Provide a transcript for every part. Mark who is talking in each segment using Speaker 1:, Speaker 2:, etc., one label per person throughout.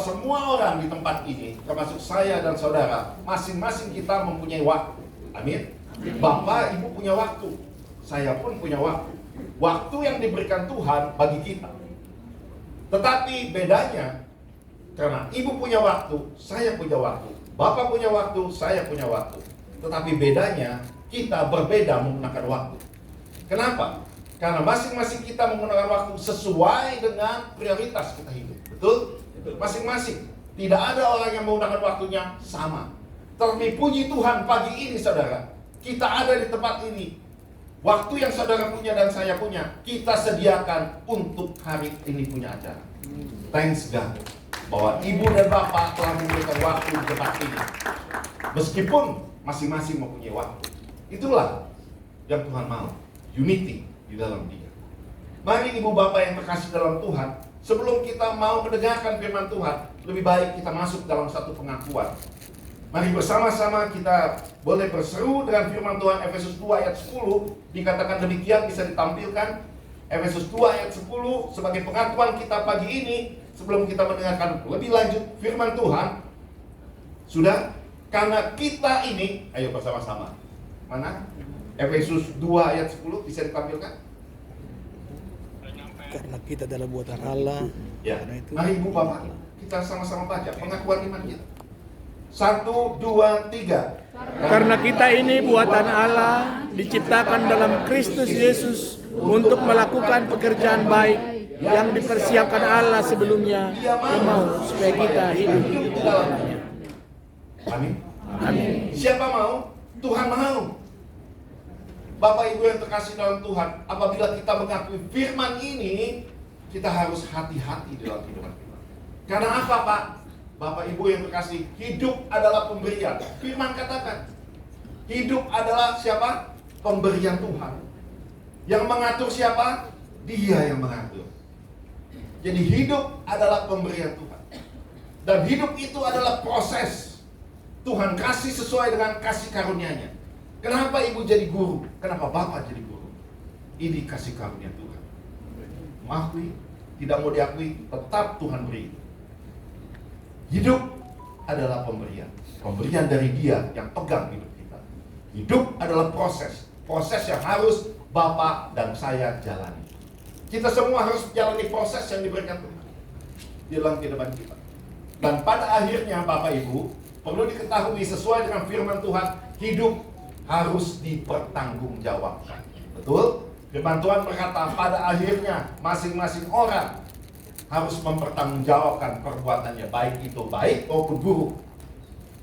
Speaker 1: semua orang di tempat ini, termasuk saya dan saudara, masing-masing kita mempunyai waktu. Amin. Bapak, Ibu punya waktu. Saya pun punya waktu. Waktu yang diberikan Tuhan bagi kita. Tetapi bedanya, karena Ibu punya waktu, saya punya waktu. Bapak punya waktu, saya punya waktu. Tetapi bedanya, kita berbeda menggunakan waktu. Kenapa? Karena masing-masing kita menggunakan waktu sesuai dengan prioritas kita hidup. Betul? Masing-masing. Tidak ada orang yang menggunakan waktunya sama. Tapi puji Tuhan pagi ini saudara, kita ada di tempat ini. Waktu yang saudara punya dan saya punya, kita sediakan untuk hari ini punya acara. Thanks God bahwa Ibu dan Bapak telah memberikan waktu di tempat ini. Meskipun masing-masing mempunyai waktu. Itulah yang Tuhan mau. Unity di dalam Dia. Mari Ibu Bapak yang terkasih dalam Tuhan, sebelum kita mau mendengarkan firman Tuhan, lebih baik kita masuk dalam satu pengakuan. Mari bersama-sama kita boleh berseru dengan firman Tuhan. Efesus 2 ayat 10 dikatakan demikian, bisa ditampilkan. Efesus 2 ayat 10 sebagai pengakuan kita pagi ini. Sebelum kita mendengarkan lebih lanjut firman Tuhan. Sudah? Karena kita ini, ayo bersama-sama. Mana? Efesus 2 ayat 10 bisa ditampilkan?
Speaker 2: Karena kita adalah buatan Allah.
Speaker 1: Ya.
Speaker 2: Karena itu
Speaker 1: Mari Ibu Bapak, kita sama-sama baca pengakuan iman kita. 1, 2, 3.
Speaker 2: Karena kita ini buatan Allah, diciptakan dalam Kristus Yesus untuk melakukan pekerjaan baik yang dipersiapkan Allah sebelumnya. Dia mau supaya kita hidup di dalamnya.
Speaker 1: Amin.
Speaker 2: Amin.
Speaker 1: Siapa mau? Tuhan mau. Bapak Ibu yang terkasih dalam Tuhan, apabila kita mengakui firman ini, kita harus hati-hati dalam kehidupan kita. Karena apa, Pak? Bapak Ibu yang terkasih, hidup adalah pemberian. Firman katakan, hidup adalah siapa? Pemberian Tuhan. Yang mengatur siapa? Dia yang mengatur. Jadi hidup adalah pemberian Tuhan. Dan hidup itu adalah proses. Tuhan kasih sesuai dengan kasih karunia-Nya. Kenapa Ibu jadi guru? Kenapa Bapak jadi guru? Ini kasih karunia Tuhan. Mengakui, tidak mau diakui, tetap Tuhan beri. Hidup adalah pemberian. Pemberian dari Dia yang pegang hidup kita. Hidup adalah proses. Proses yang harus Bapak dan saya jalani. Kita semua harus jalani proses yang diberikan Tuhan di dalam kehidupan kita. Dan pada akhirnya Bapak Ibu, perlu diketahui sesuai dengan firman Tuhan, hidup harus dipertanggungjawabkan. Betul? Firman Tuhan berkata, pada akhirnya masing-masing orang harus mempertanggungjawabkan perbuatannya, baik itu baik maupun buruk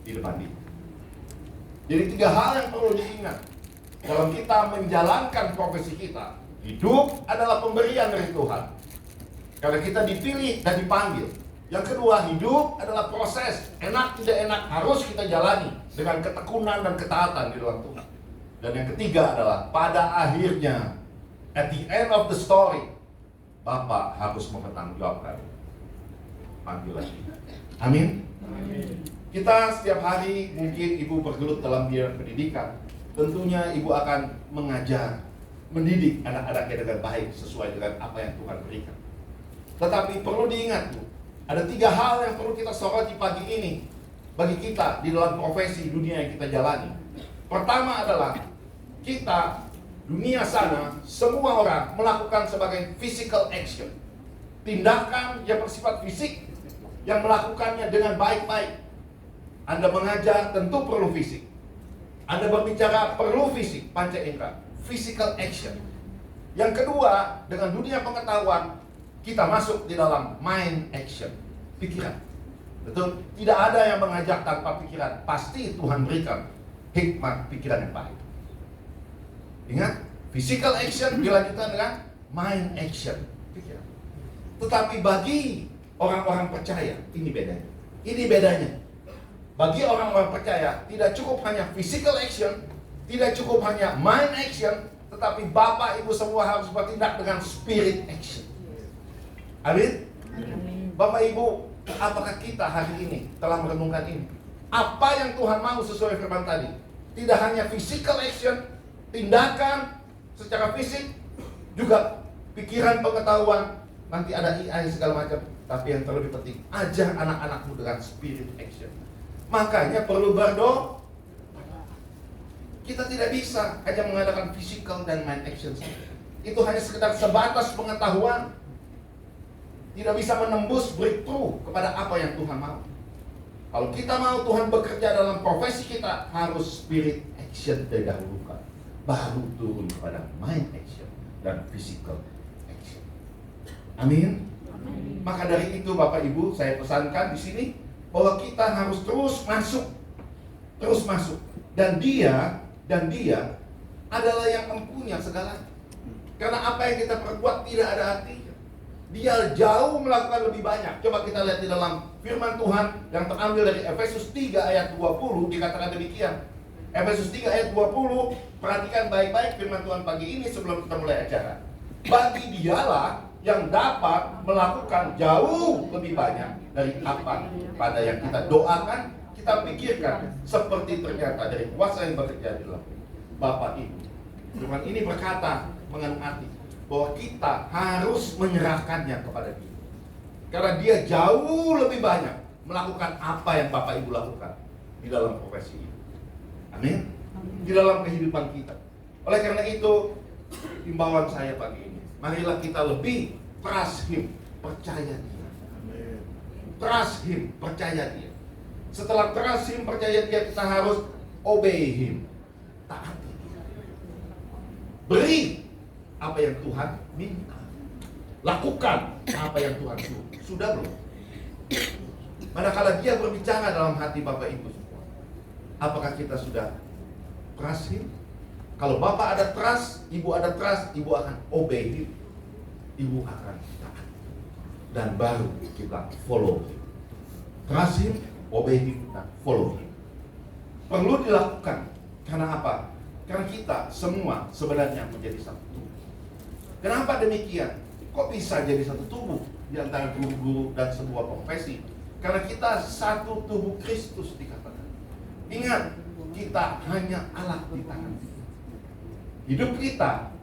Speaker 1: di depan Dia. Jadi 3 hal yang perlu diingat dalam kita menjalankan profesi kita. Hidup adalah pemberian dari Tuhan, karena kita dipilih dan dipanggil. Yang kedua, hidup adalah proses. Enak tidak enak harus kita jalani dengan ketekunan dan ketaatan di dalam Tuhan. Dan yang ketiga adalah pada akhirnya, at the end of the story, Bapak harus mempertanggungjawabkan panggilan kita. Amin. Kita setiap hari mungkin Ibu bergelut dalam bidang pendidikan. Tentunya Ibu akan mengajar, mendidik anak-anaknya dengan baik sesuai dengan apa yang Tuhan berikan. Tetapi perlu diingat, Bu, ada 3 hal yang perlu kita soroti pagi ini bagi kita di dalam profesi dunia yang kita jalani. Pertama adalah kita, dunia sana, semua orang melakukan sebagai physical action. Tindakan yang bersifat fisik, yang melakukannya dengan baik-baik. Anda mengajar tentu perlu fisik. Anda berbicara perlu fisik, panca indera. Physical action. Yang kedua, dengan dunia pengetahuan, kita masuk di dalam mind action, pikiran. Betul? Tidak ada yang mengajar tanpa pikiran. Pasti Tuhan berikan hikmat pikiran yang baik. Ingat, physical action dilanjutkan dengan mind action, pikiran. Tetapi bagi orang-orang percaya, ini bedanya. Ini bedanya. Bagi orang-orang percaya, tidak cukup hanya physical action, tidak cukup hanya mind action, tetapi Bapak Ibu semua harus bertindak dengan spirit action. Amin? Bapak Ibu, apakah kita hari ini telah merenungkan ini? Apa yang Tuhan mau sesuai firman tadi? Tidak hanya physical action, tindakan secara fisik, juga pikiran, pengetahuan, nanti ada AI segala macam. Tapi yang terlebih penting, ajar anak-anakmu dengan spirit action. Makanya perlu berdoa. Kita tidak bisa hanya mengadakan physical dan mind action saja. Itu hanya sekedar sebatas pengetahuan. Tidak bisa menembus breakthrough kepada apa yang Tuhan mau. Kalau kita mau Tuhan bekerja dalam profesi kita, harus spirit action didahulukan, baru turun kepada mind action dan physical action. Amin. Maka dari itu Bapak Ibu, saya pesankan di sini bahwa kita harus terus masuk, dan dia adalah yang mempunyai segalanya. Karena apa yang kita perbuat tidak ada artinya. Dia jauh melakukan lebih banyak. Coba kita lihat di dalam firman Tuhan yang terambil dari Efesus 3 ayat 20, dikatakan demikian. Efesus 3 ayat 20, perhatikan baik-baik firman Tuhan pagi ini sebelum kita mulai acara. Bagi dialah yang dapat melakukan jauh lebih banyak dari apa pada yang kita doakan, kita pikirkan, seperti ternyata dari kuasa yang bekerja di dalam Bapak Ibu. Firman ini berkata mengandung arti bahwa kita harus menyerahkannya kepada Dia, karena Dia jauh lebih banyak melakukan apa yang Bapak Ibu lakukan di dalam profesi ini. Amin. Di dalam kehidupan kita. Oleh karena itu, himbauan saya pagi ini, marilah kita lebih trust Him, percaya Dia. Trust Him, percaya Dia. Setelah trust Him, percaya Dia, kita harus obey Him, taati Dia. Beri apa yang Tuhan minta. Lakukan apa yang Tuhan suruh. Sudah belum? Manakala Dia berbicara dalam hati Bapak Ibu semua, apakah kita sudah trust Him? Kalau Bapak ada trust, Ibu ada trust, Ibu akan obey Him. Ibu akan taat. Dan baru kita follow Him. Trust Him, obey Him, dan follow Him. Perlu dilakukan. Karena apa? Karena kita semua sebenarnya menjadi satu tubuh. Kenapa demikian? Kok bisa jadi satu tubuh di antara guru-guru dan sebuah profesi? Karena kita satu tubuh Kristus dikatakan. Ingat, kita hanya alat di tangan. Hidup kita,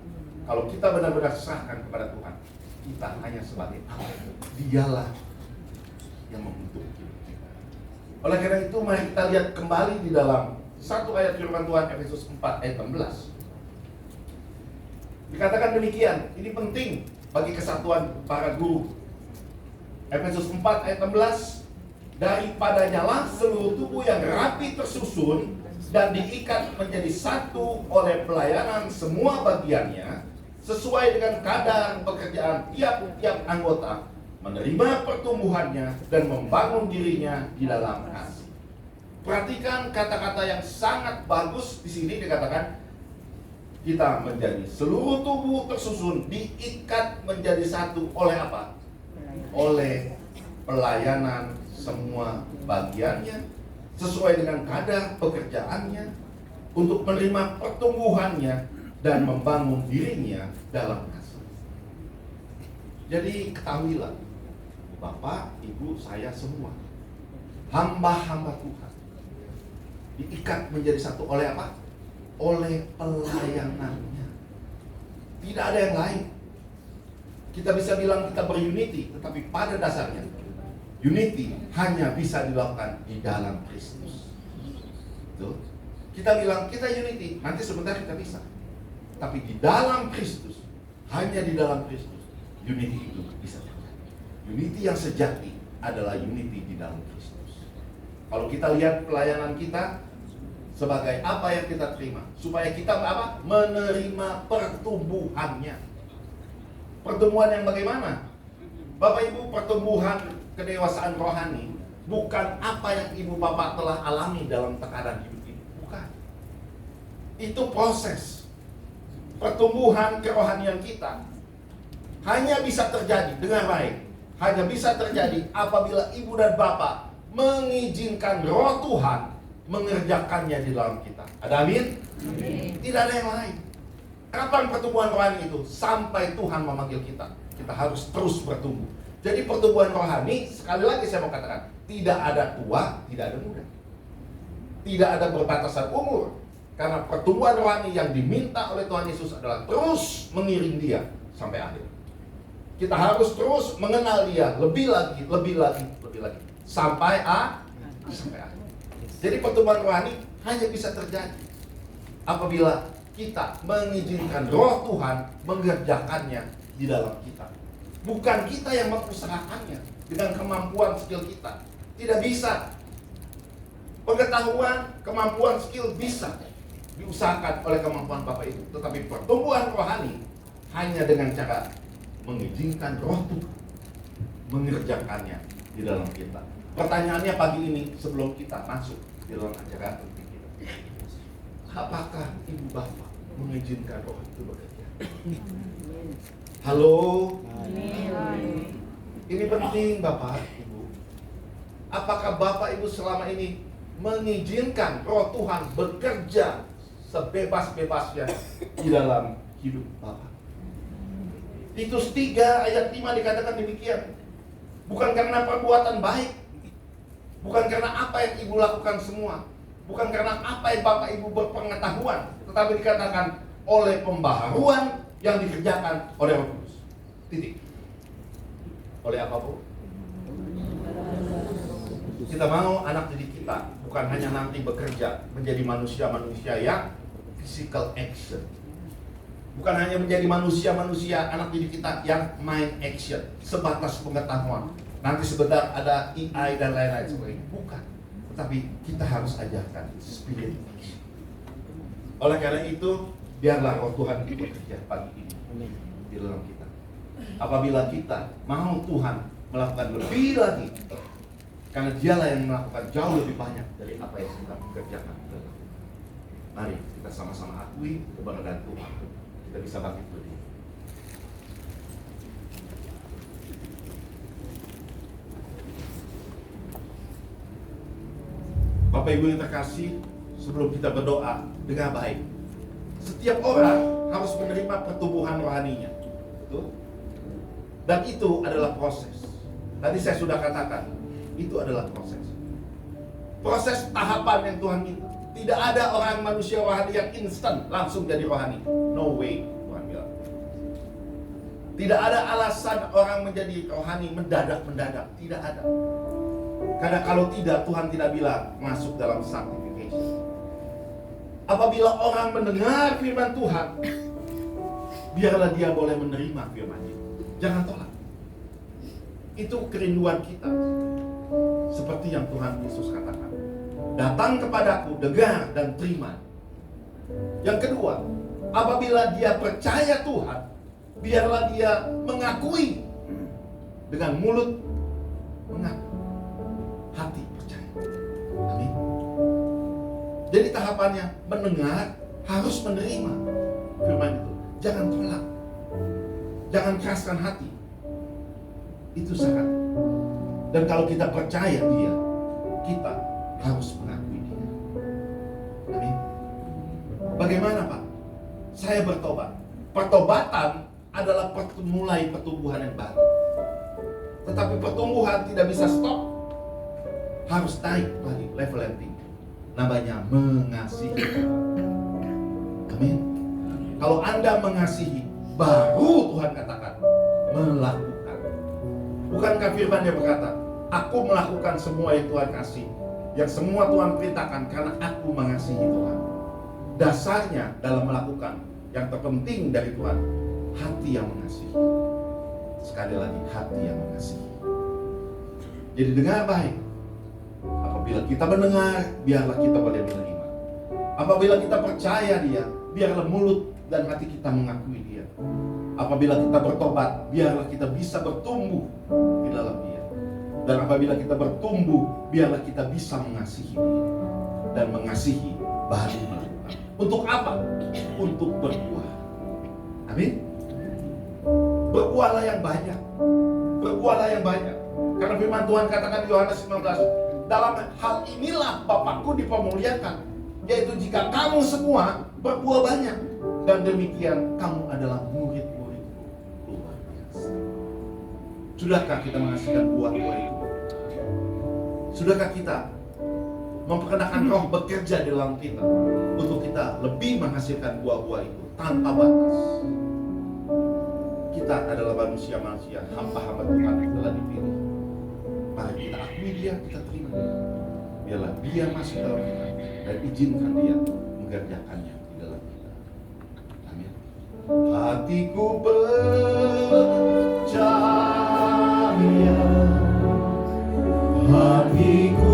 Speaker 1: kalau kita benar-benar serahkan kepada Tuhan, kita hanya sebagai alat. Dialah yang membentuk hidup kita. Oleh karena itu, mari kita lihat kembali di dalam satu ayat firman Tuhan, Efesus 4 ayat 16. Dikatakan demikian, ini penting bagi kesatuan para guru. Efesus 4 ayat 16, daripadanya lah seluruh tubuh yang rapi tersusun dan diikat menjadi satu oleh pelayanan semua bagiannya, sesuai dengan kadar pekerjaan tiap-tiap anggota, menerima pertumbuhannya dan membangun dirinya di dalam kasih. Perhatikan kata-kata yang sangat bagus di sini, dikatakan kita menjadi seluruh tubuh tersusun, diikat menjadi satu oleh apa? Oleh pelayanan semua bagiannya, sesuai dengan kadar pekerjaannya, untuk menerima pertumbuhannya dan membangun dirinya dalam kasih. Jadi ketahuilah, Bapak, Ibu, saya semua hamba-hamba Tuhan diikat menjadi satu oleh apa? Oleh pelayanannya. Tidak ada yang lain. Kita bisa bilang kita berunity, tetapi pada dasarnya unity hanya bisa dilakukan di dalam Kristus. Tuh. Kita bilang kita unity, nanti sebentar kita bisa. Tapi di dalam Kristus, hanya di dalam Kristus, unity itu bisa terjadi. Unity yang sejati adalah unity di dalam Kristus. Kalau kita lihat pelayanan kita sebagai apa yang kita terima, supaya kita apa? Menerima pertumbuhannya. Pertumbuhan yang bagaimana? Bapak Ibu, pertumbuhan kedewasaan rohani bukan apa yang Ibu Bapak telah alami dalam tekanan hidup ini. Bukan. Itu proses. Pertumbuhan kerohanian kita hanya bisa terjadi dengan baik. Hanya bisa terjadi apabila Ibu dan Bapak mengizinkan Roh Tuhan mengerjakannya di dalam kita. Ada amin? Tidak ada yang lain. Kapan pertumbuhan rohani itu? Sampai Tuhan memanggil kita. Kita harus terus bertumbuh. Jadi pertumbuhan rohani, sekali lagi saya mau katakan, tidak ada tua, tidak ada muda. Tidak ada berbatasan umur. Karena pertumbuhan rohani yang diminta oleh Tuhan Yesus adalah terus mengiring dia sampai akhir. Kita harus terus mengenal Dia lebih lagi, sampai akhir. Jadi pertumbuhan rohani hanya bisa terjadi apabila kita mengizinkan Roh Tuhan mengerjakannya di dalam kita. Bukan kita yang mengusahakannya dengan kemampuan skill kita. Tidak bisa. Pengetahuan, kemampuan, skill bisa diusahakan oleh kemampuan Bapak itu. Tetapi pertumbuhan rohani hanya dengan cara mengizinkan Roh Tuhan mengerjakannya di dalam kita. Pertanyaannya pagi ini sebelum kita masuk di dalam acara penting kita. Apakah Ibu Bapak mengizinkan Roh itu bekerja? Halo? Ini penting Bapak, Ibu. Apakah Bapak Ibu selama ini mengizinkan Roh Tuhan bekerja sebebas-bebasnya di dalam hidup Bapak? Titus 3 ayat 5 dikatakan demikian. Bukan karena perbuatan baik, bukan karena apa yang Ibu lakukan semua, bukan karena apa yang Bapak Ibu berpengetahuan, tetapi dikatakan oleh pembaharuan yang dikerjakan oleh Roh Kudus. Titik. Oleh apa, Bu? Kita mau anak didik kita bukan hanya nanti bekerja menjadi manusia-manusia yang physical action. Bukan hanya menjadi manusia-manusia anak didik kita yang mind action, sebatas pengetahuan. Nanti sebentar ada AI dan lain-lain sebagainya. Bukan. Tetapi kita harus ajarkan spirit action. Oleh karena itu, biarlah Roh Tuhan bekerja pagi ini di dalam kita. Apabila kita mau Tuhan melakukan lebih lagi, karena Dialah yang melakukan jauh lebih banyak dari apa yang kita kerjakan. Mari kita sama-sama akui keberadaan Tuhan. Kita bisa bangkit berdiri. Bapak Ibu yang terkasih, sebelum kita berdoa, dengar baik. Setiap orang harus menerima pertumbuhan rohaninya. Betul? Dan itu adalah proses. Tadi saya sudah katakan, itu adalah proses. Proses tahapan yang Tuhan minta. Tidak ada orang manusia rohani yang instan langsung jadi rohani. No way, Tuhan bilang. Tidak ada alasan orang menjadi rohani mendadak-mendadak. Tidak ada. Karena kalau tidak, Tuhan tidak bilang masuk dalam sanctification. Apabila orang mendengar firman Tuhan, biarlah dia boleh menerima firman itu. Jangan tolak. Itu kerinduan kita. Seperti yang Tuhan Yesus katakan. Datang kepadaku, dengar dan terima. Yang kedua, apabila dia percaya Tuhan, biarlah dia mengakui dengan mulut, mengaku, hati percaya. Amin. Jadi tahapannya mendengar, harus menerima firman itu. Jangan tolak, jangan keraskan hati. Itu syarat. Dan kalau kita percaya Dia, kita harus mengakui Dia. Amin. Bagaimana Pak? Saya bertobat. Pertobatan adalah mulai pertumbuhan yang baru. Tetapi pertumbuhan tidak bisa stop. Harus naik lagi level yang tinggi. Namanya mengasihi. Amin. Kalau Anda mengasihi, baru Tuhan katakan melakukan. Bukankah firman-Nya berkata, aku melakukan semua yang Tuhan kasih, yang semua Tuhan perintahkan karena aku mengasihi Tuhan. Dasarnya dalam melakukan yang terpenting dari Tuhan, hati yang mengasihi. Sekali lagi, hati yang mengasihi. Jadi dengar baik. Apabila kita mendengar, biarlah kita boleh menerima. Apabila kita percaya Dia, biarlah mulut dan hati kita mengakui Dia. Apabila kita bertobat, biarlah kita bisa bertumbuh di dalam Dia. Dan apabila kita bertumbuh, biarlah kita bisa mengasihi Dia. Dan mengasihi baru melakukan. Untuk apa? Untuk berbuah. Amin. Berbuahlah yang banyak. Berbuahlah yang banyak. Karena firman Tuhan katakan di Yohanes 19, dalam hal inilah Bapakku dipermuliakan, yaitu jika kamu semua berbuah banyak, dan demikian kamu adalah murid-murid luar biasa. Sudahkah kita menghasilkan buah-buah itu? Sudahkah kita memperkenalkan Roh bekerja di dalam kita untuk kita lebih menghasilkan buah-buah itu tanpa batas? Kita kita adalah manusia-manusia, hamba-hamba Tuhan yang telah dipilih. Mari kita akui dia, kita terima dia. Biarlah dia masuk dalam kita dan izinkan dia mengerjakannya di dalam kita. Amin. Hatiku percaya, hatiku